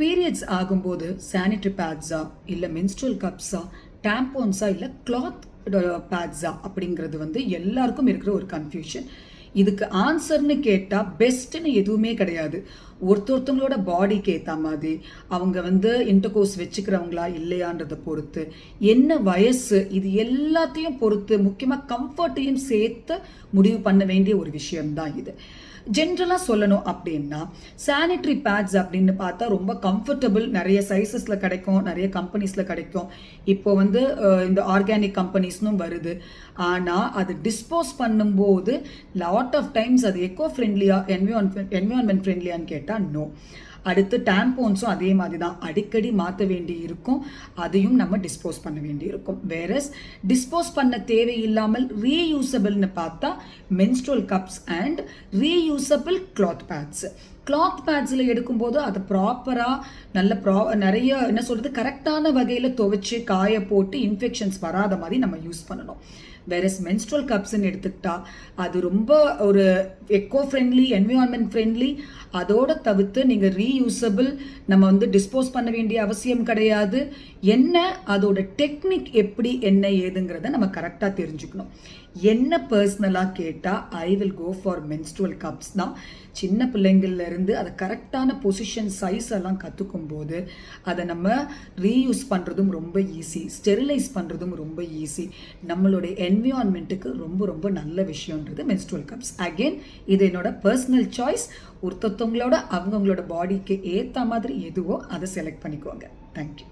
Periods ஆகும்போது sanitary பேட்ஸா இல்லை menstrual கப்ஸா டேம்போன்ஸா இல்லை கிளாத் பேட்ஸா அப்படிங்கிறது வந்து எல்லாருக்கும் இருக்கிற ஒரு கன்ஃபியூஷன். இதுக்கு ஆன்சர்னு கேட்டால் பெஸ்ட்டுன்னு எதுவுமே கிடையாது. ஒருத்தொருத்தவங்களோட பாடிக்கு ஏற்ற மாதிரி அவங்க வந்து இன்டர்கோர்ஸ் வச்சுக்கிறவங்களா இல்லையான்றதை பொறுத்து, என்ன வயசு, இது எல்லாத்தையும் பொறுத்து, முக்கியமாக கம்ஃபர்ட்டையும் சேர்த்து முடிவு பண்ண வேண்டிய ஒரு விஷயம்தான் இது. ஜென்ரலாக சொல்லணும் அப்படின்னா சானிட்டரி பேட்ஸ் அப்படின்னு பார்த்தா ரொம்ப கம்ஃபர்டபுள், நிறைய சைஸஸில் கிடைக்கும், நிறைய கம்பெனிஸில் கிடைக்கும். இப்போ வந்து இந்த ஆர்கானிக் கம்பெனிஸ்னும் வருது. ஆனால் அது டிஸ்போஸ் பண்ணும்போது லாட் ஆஃப் டைம்ஸ் அது எக்கோ ஃப்ரெண்ட்லியாக என்விரான்மெண்ட் ஃப்ரெண்ட்லியான்னு கேட்டால் நோ. அடுத்து டேம்போன்ஸும் அதே மாதிரி தான், அடிக்கடி மாற்ற வேண்டி இருக்கும், அதையும் நம்ம டிஸ்போஸ் பண்ண வேண்டி இருக்கும். வேறஸ் டிஸ்போஸ் பண்ண தேவையில்லாமல் ரீயூசபிள்னு பார்த்தா menstrual cups and reusable cloth pads. Cloth பேட்ஸில் எடுக்கும்போது அதை ப்ராப்பராக நிறைய என்ன சொல்கிறது கரெக்டான வகையில் துவைச்சி காய போட்டு இன்ஃபெக்ஷன்ஸ் வராத மாதிரி நம்ம யூஸ் பண்ணணும். வேறஸ் மென்ஸ்ட்ரல் கப்ஸ்ன்னு எடுத்துக்கிட்டா அது ரொம்ப ஒரு எக்கோ ஃப்ரெண்ட்லி, என்விரான்மெண்ட் ஃப்ரெண்ட்லி. அதோட தவிர்த்து நீங்கள் ரீயூசபிள், நம்ம வந்து டிஸ்போஸ் பண்ண வேண்டிய அவசியம் கிடையாது. என்ன அதோட டெக்னிக் எப்படி என்ன ஏதுங்கிறத நம்ம கரெக்டாக தெரிஞ்சுக்கணும். என்ன பர்சனலாக கேட்டால் I will go for menstrual cups தான். சின்ன பிள்ளைங்கள்லேருந்து அதை கரெக்டான பொசிஷன் சைஸ் எல்லாம் கற்றுக்கும் போது அதை நம்ம ரீயூஸ் பண்ணுறதும் ரொம்ப ஈஸி, ஸ்டெரிலைஸ் பண்ணுறதும் ரொம்ப ஈஸி, நம்மளுடைய என்விரான்மெண்ட்டுக்கு ரொம்ப ரொம்ப நல்ல விஷயன்றது மென்ஸ்ட்ரல் கப்ஸ். அகெயின் இது என்னோட பர்சனல் சாய்ஸ். ஒருத்தவங்களோட அவங்கவுங்களோட பாடிக்கு ஏற்ற மாதிரி எதுவோ அதை செலக்ட் பண்ணிக்கோங்க. தேங்க்யூ.